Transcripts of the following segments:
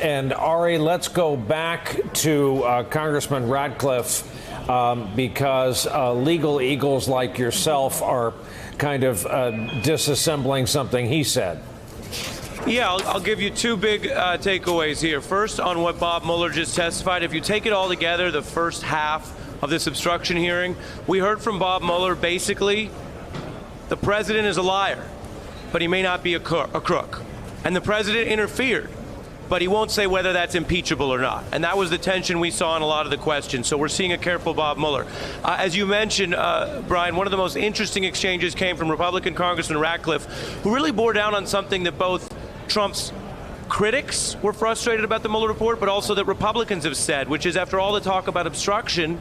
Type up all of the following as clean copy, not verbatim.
And Ari, let's go back to Congressman Ratcliffe because legal eagles like yourself are kind of disassembling something he said. Yeah, I'll give you two big takeaways here. First, on what Bob Mueller just testified, if you take it all together, the first half of this obstruction hearing, we heard from Bob Mueller basically, the president is a liar, but he may not be a crook. And the president interfered, but he won't say whether that's impeachable or not. And that was the tension we saw in a lot of the questions. So we're seeing a careful Bob Mueller. As you mentioned, Brian, one of the most interesting exchanges came from Republican Congressman Ratcliffe, who really bore down on something that both Trump's critics were frustrated about the Mueller report, but also that Republicans have said, which is after all the talk about obstruction,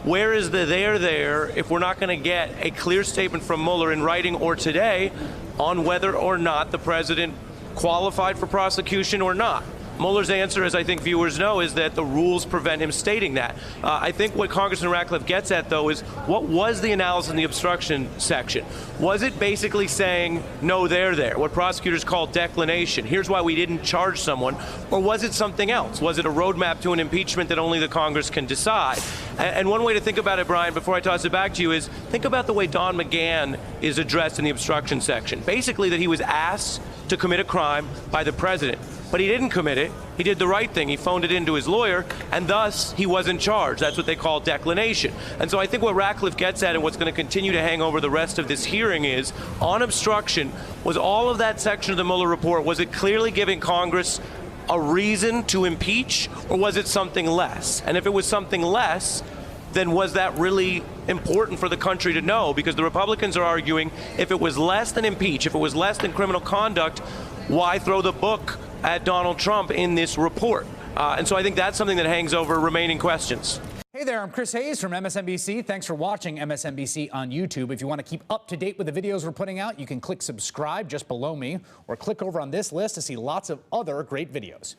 where is the there if we're not going to get a clear statement from Mueller in writing or today on whether or not the president qualified for prosecution or not? Mueller's answer, as I think viewers know, is that the rules prevent him stating that. I think what Congressman Ratcliffe gets at, though, is what was the analysis in the obstruction section? Was it basically saying, no, there, what prosecutors call declination? Here's why we didn't charge someone. Or was it something else? Was it a roadmap to an impeachment that only the Congress can decide? And one way to think about it, Brian, before I toss it back to you, is think about the way Don McGahn is addressed in the obstruction section. Basically, that he was asked to commit a crime by the president. But he didn't commit it. He did the right thing. He phoned it into his lawyer, and thus he wasn't charged. That's what they call declination. And so I think what Ratcliffe gets at and what's going to continue to hang over the rest of this hearing is, on obstruction, was all of that section of the Mueller report, was it clearly giving Congress a reason to impeach, or was it something less? And if it was something less, then was that really important for the country to know? Because the Republicans are arguing if it was less than impeach, if it was less than criminal conduct, why throw the book at Donald Trump in this report? And so I think that's something that hangs over remaining questions. Hey there, I'm Chris Hayes from MSNBC. Thanks for watching MSNBC on YouTube. If you want to keep up to date with the videos we're putting out, you can click subscribe just below me or click over on this list to see lots of other great videos.